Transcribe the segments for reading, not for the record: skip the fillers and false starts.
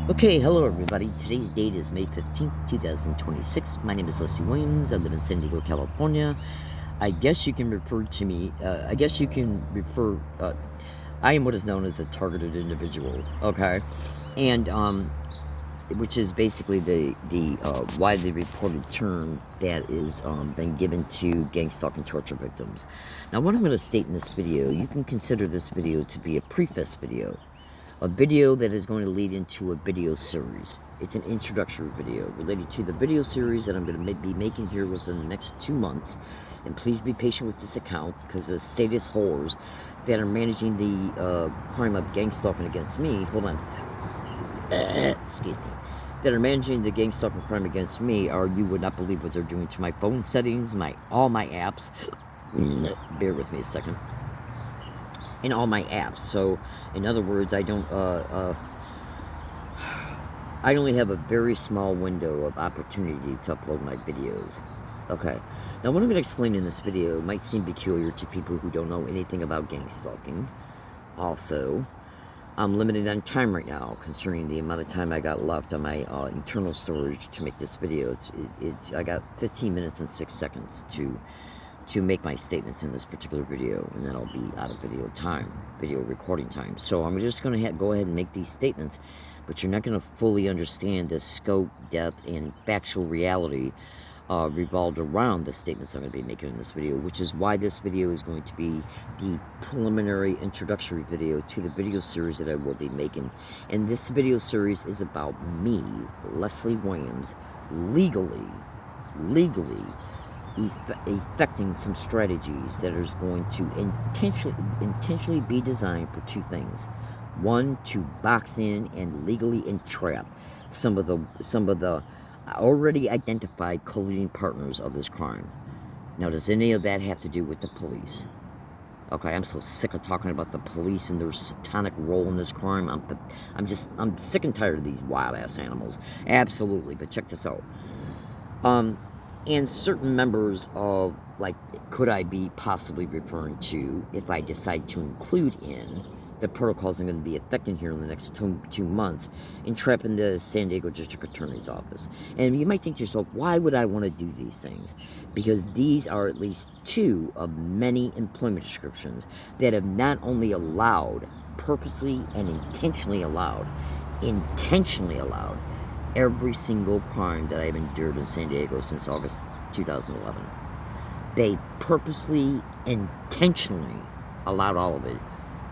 Okay, hello everybody. Today's date is May 15th, 2026. My name is Leslie Williams. I live in San Diego, California. I guess you can refer to me, I am what is known as a targeted individual, okay? And, which is basically the widely reported term that is been given to gang stalking torture victims. Now, what I'm going to state in this video, you can consider this video to be a preface video. A video that is going to lead into a video series. It's an introductory video related to the video series that I'm going to be making here within the next 2 months. And please be patient with this account because the sadist whores that are managing the crime of gang stalking against me, hold on, excuse me, that are managing the gang stalking crime against me are, you would not believe what they're doing to my phone settings, all my apps. Bear with me a second. In all my apps. So in other words, I only have a very small window of opportunity to upload my videos. Okay, now what I'm going to explain in this video might seem peculiar to people who don't know anything about gang stalking. Also, I'm limited on time right now concerning the amount of time I got left on my internal storage to make this video. I got 15 minutes and 6 seconds to make my statements in this particular video, and then I'll be out of video recording time. So I'm just going to go ahead and make these statements, but you're not going to fully understand the scope, depth, and factual reality revolved around the statements I'm going to be making in this video, which is why this video is going to be the preliminary introductory video to the video series that I will be making. And this video series is about me, Leslie Williams, legally effecting some strategies that is going to intentionally be designed for two things. One, to box in and legally entrap some of the already identified colluding partners of this crime. Now, does any of that have to do with the police? Okay, I'm so sick of talking about the police and their satanic role in this crime. I'm sick and tired of these wild ass animals. Absolutely, but check this out. And certain members of, like, could I be possibly referring to, if I decide to include in the protocols I'm going to be effecting here in the next 2 months, entrapping the San Diego District Attorney's Office. And you might think to yourself, why would I want to do these things? Because these are at least 2 of many employment descriptions that have not only purposely and intentionally allowed, every single crime that I've endured in San Diego since August 2011. They purposely, intentionally allowed all of it.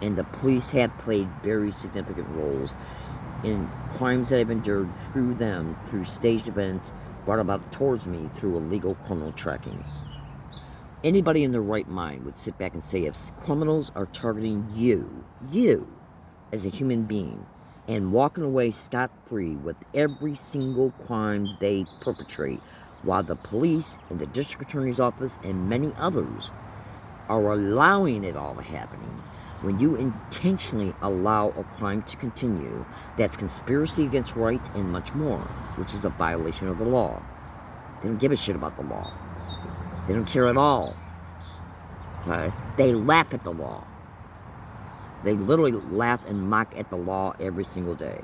And the police have played very significant roles in crimes that I've endured through them, through staged events brought about towards me through illegal criminal tracking. Anybody in their right mind would sit back and say, if criminals are targeting you as a human being, and walking away scot-free with every single crime they perpetrate, while the police and the district attorney's office and many others are allowing it all to happen. When you intentionally allow a crime to continue, that's conspiracy against rights and much more, which is a violation of the law. They don't give a shit about the law. They don't care at all. Okay? They laugh at the law. They literally laugh and mock at the law every single day.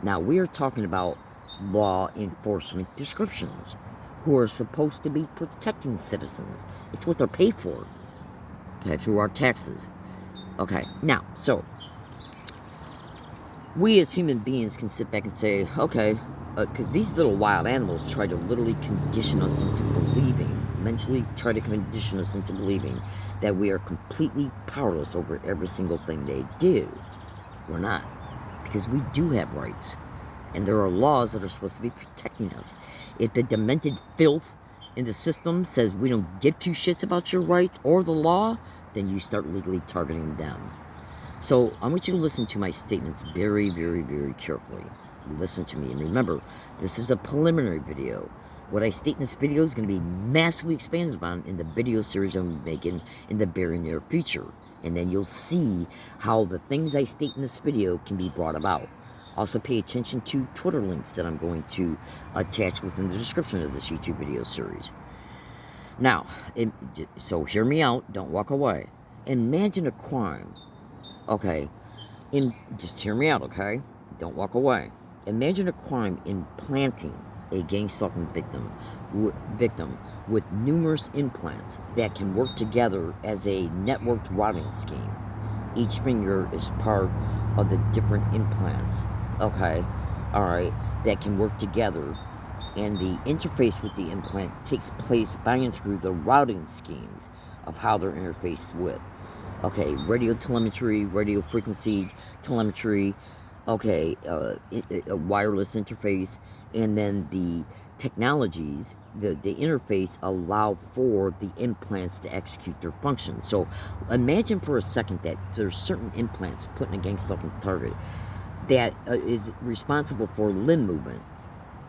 Now, we are talking about law enforcement descriptions who are supposed to be protecting citizens. It's what they're paid for, okay, through our taxes. Okay, now, so we as human beings can sit back and say, okay, because these little wild animals try to literally condition us into believing, mentally try to condition us into believing that we are completely powerless over every single thing they do. We're not, because we do have rights, and there are laws that are supposed to be protecting us. If the demented filth in the system says we don't give 2 shits about your rights or the law, then you start legally targeting them. So I want you to listen to my statements very, very, very carefully. Listen to me, and remember, this is a preliminary video. What I state in this video is going to be massively expanded upon in the video series I'm making in the very near future. And then you'll see how the things I state in this video can be brought about. Also pay attention to Twitter links that I'm going to attach within the description of this YouTube video series. Now, so hear me out, don't walk away. Imagine a crime, okay, just hear me out, okay? Don't walk away. imagine a crime implanting a gang-stalking victim with numerous implants that can work together as a networked routing scheme. Each finger is part of the different implants, okay, all right, that can work together, and the interface with the implant takes place by and through the routing schemes of how they're interfaced with. Okay, radio telemetry, radio frequency telemetry, okay, a wireless interface, and then the technologies, the interface allow for the implants to execute their functions. So imagine for a second that there's certain implants put in a gang-stalking target that is responsible for limb movement.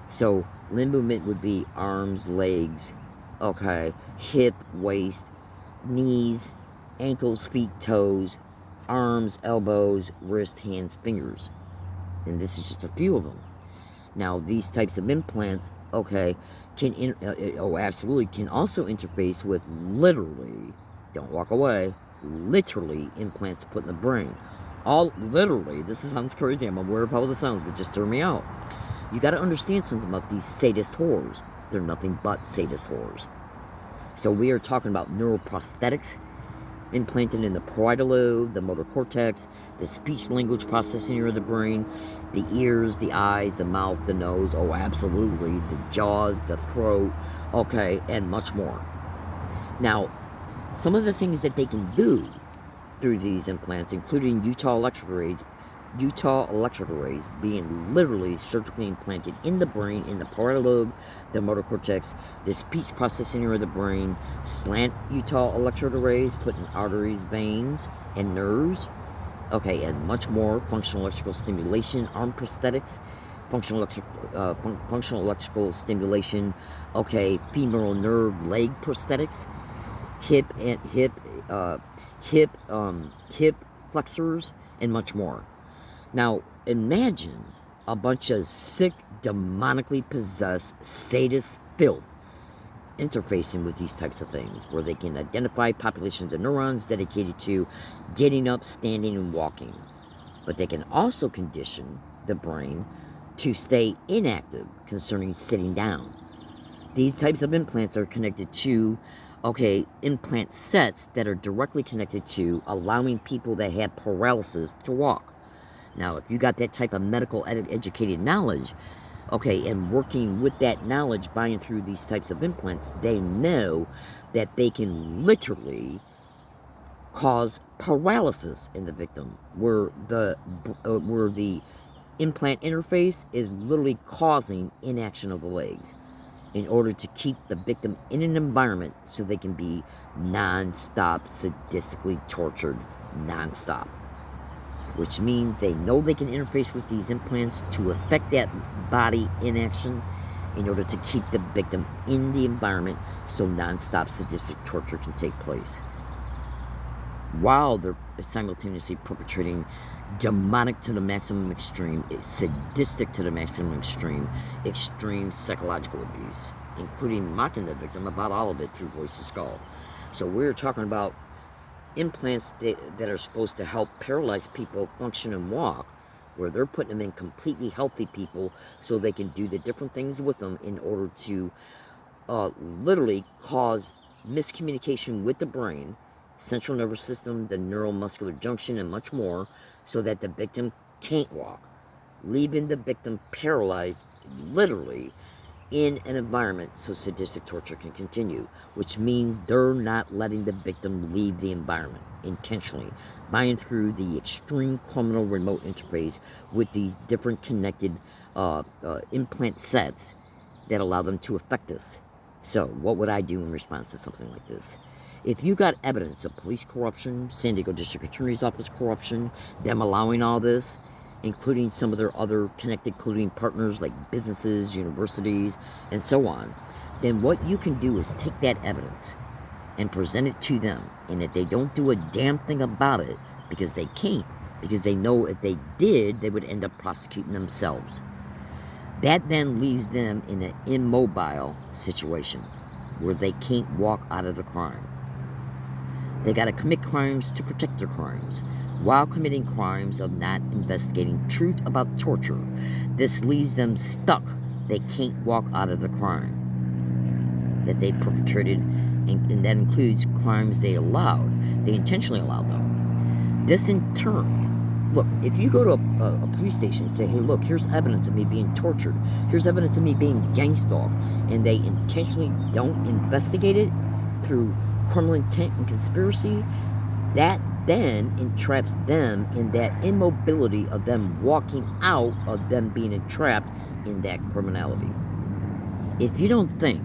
So limb movement would be arms, legs, okay, hip, waist, knees, ankles, feet, toes, arms, elbows, wrist, hands, fingers. And this is just a few of them. Now, these types of implants, okay, absolutely, can also interface with literally, don't walk away, literally implants put in the brain. All literally, this sounds crazy, I'm aware of how this sounds, but just hear me out. You got to understand something about these sadist whores. They're nothing but sadist whores. So we are talking about neuroprosthetics implanted in the parietal lobe, the motor cortex, the speech-language processing area of the brain, the ears, the eyes, the mouth, the nose, oh absolutely, the jaws, the throat, okay, and much more. Now, some of the things that they can do through these implants, including Utah electric arrays being literally surgically implanted in the brain, in the parietal lobe, the motor cortex, the speech processing area of the brain, slant Utah electrode arrays put in arteries, veins, and nerves, okay, and much more. Functional electrical stimulation, arm prosthetics, functional electrical stimulation, okay, femoral nerve leg prosthetics, hip flexors, and much more. Now, imagine a bunch of sick, demonically possessed, sadist filth interfacing with these types of things, where they can identify populations of neurons dedicated to getting up, standing, and walking. But they can also condition the brain to stay inactive concerning sitting down. These types of implants are connected to, okay, implant sets that are directly connected to allowing people that have paralysis to walk. Now, if you got that type of medical educated knowledge, okay, and working with that knowledge by and through these types of implants, they know that they can literally cause paralysis in the victim, where the implant interface is literally causing inaction of the legs in order to keep the victim in an environment so they can be non-stop sadistically tortured non-stop. Which means they know they can interface with these implants to affect that body inaction in order to keep the victim in the environment so non-stop sadistic torture can take place, while they're simultaneously perpetrating demonic to the maximum extreme, sadistic to the maximum extreme psychological abuse, including mocking the victim about all of it through voice to skull. So we're talking about implants that are supposed to help paralyzed people function and walk, where they're putting them in completely healthy people so they can do the different things with them in order to literally cause miscommunication with the brain, central nervous system, the neuromuscular junction, and much more, so that the victim can't walk, leaving the victim paralyzed literally in an environment so sadistic torture can continue, which means they're not letting the victim leave the environment intentionally, by and through the extreme criminal remote interface with these different connected implant sets that allow them to affect us. So what would I do in response to something like this? If you got evidence of police corruption, San Diego District Attorney's Office corruption, them allowing all this, including some of their other connected colluding partners like businesses, universities, and so on, then what you can do is take that evidence and present it to them. And if they don't do a damn thing about it, because they can't, because they know if they did, they would end up prosecuting themselves. That then leaves them in an immobile situation where they can't walk out of the crime. They got to commit crimes to protect their crimes, while committing crimes of not investigating truth about torture. This leaves them stuck. They can't walk out of the crime that they perpetrated, and that includes crimes they intentionally allowed them. This in turn, look, if you go to a police station and say, hey, look, here's evidence of me being tortured, here's evidence of me being gang stalked, and they intentionally don't investigate it through criminal intent and conspiracy, that then entraps them in that immobility of them walking out of them being entrapped in that criminality. If you don't think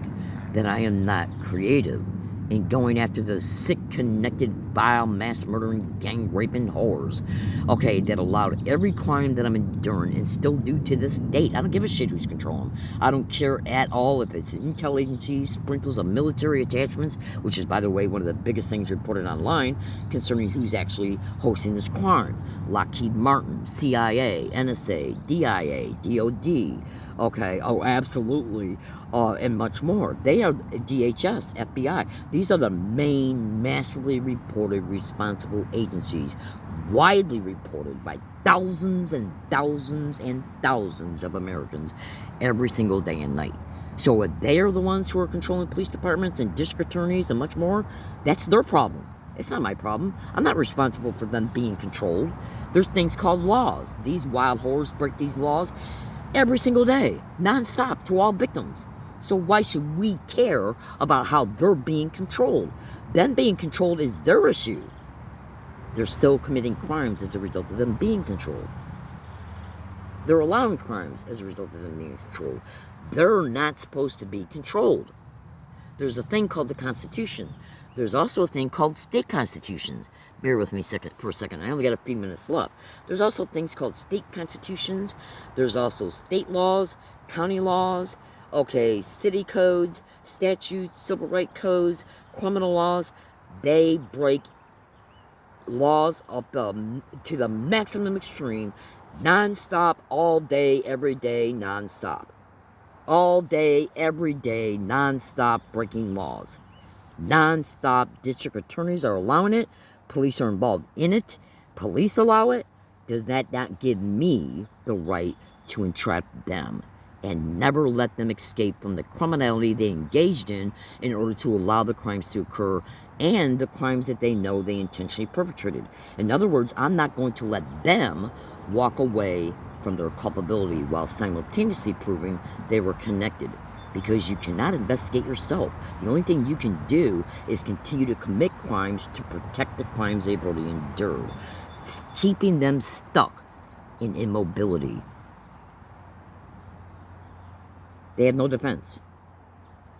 that I am not creative in going after the sick, connected, vile, mass-murdering, gang-raping whores, okay, that allowed every crime that I'm enduring and still do to this date. I don't give a shit who's controlling them. I don't care at all if it's intel agencies, sprinkles of military attachments, which is, by the way, one of the biggest things reported online concerning who's actually hosting this crime. Lockheed Martin, CIA, NSA, DIA, DOD, okay, oh, absolutely, and much more. They are DHS, FBI. These are the main massively reported responsible agencies, widely reported by thousands and thousands and thousands of Americans every single day and night. So if they are the ones who are controlling police departments and district attorneys and much more, that's their problem. It's not my problem. I'm not responsible for them being controlled. There's things called laws. These wild whores break these laws every single day, non-stop, to all victims. So why should we care about how they're being controlled? Them being controlled is their issue. They're still committing crimes as a result of them being controlled. They're allowing crimes as a result of them being controlled. They're not supposed to be controlled. There's a thing called the Constitution. There's also a thing called state constitutions. Bear with me for a second. I only got a few minutes left. There's also things called state constitutions. There's also state laws, county laws, okay, city codes, statutes, civil rights codes, criminal laws. They break laws up to the maximum extreme, non-stop, all day, every day, non-stop. All day, every day, non-stop breaking laws. Non-stop. District attorneys are allowing it. Police are involved in it. Police allow it. Does that not give me the right to entrap them and never let them escape from the criminality they engaged in order to allow the crimes to occur and the crimes that they know they intentionally perpetrated? In other words, I'm not going to let them walk away from their culpability while simultaneously proving they were connected. Because you cannot investigate yourself. The only thing you can do is continue to commit crimes to protect the crimes they've already endured, keeping them stuck in immobility. They have no defense.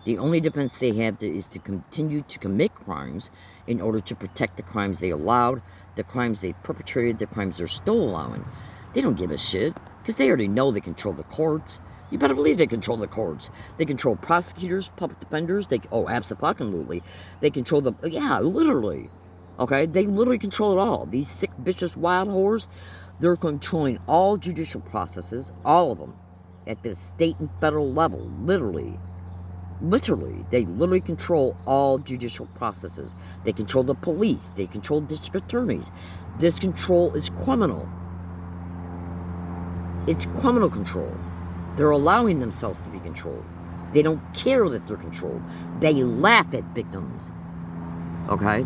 The only defense they have is to continue to commit crimes in order to protect the crimes they allowed, the crimes they perpetrated, the crimes they're still allowing. They don't give a shit because they already know they control the courts. You better believe they control the courts. They control prosecutors, public defenders. Absolutely. They control literally. Okay? They literally control it all. These sick, vicious, wild whores, they're controlling all judicial processes, all of them, at the state and federal level. Literally. They literally control all judicial processes. They control the police. They control district attorneys. This control is criminal. It's criminal control. They're allowing themselves to be controlled. They don't care that they're controlled. They laugh at victims. Okay?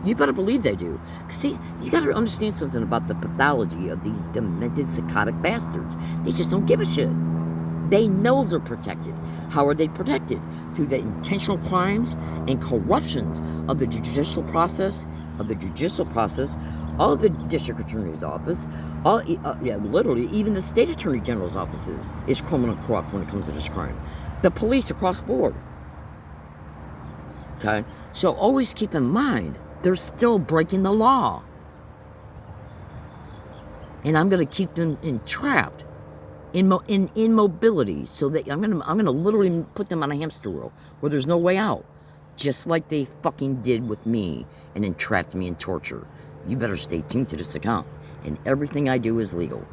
You better believe they do. See, you got to understand something about the pathology of these demented, psychotic bastards. They just don't give a shit. They know they're protected. How are they protected? Through the intentional crimes and corruptions of the judicial process, of the district attorney's office, literally, even the state attorney general's offices is criminal corrupt when it comes to this crime. The police across the board. Okay? So always keep in mind, they're still breaking the law. And I'm going to keep them entrapped in immobility, so that I'm gonna literally put them on a hamster wheel where there's no way out, just like they fucking did with me and entrapped me in torture. You better stay tuned to this account, and everything I do is legal.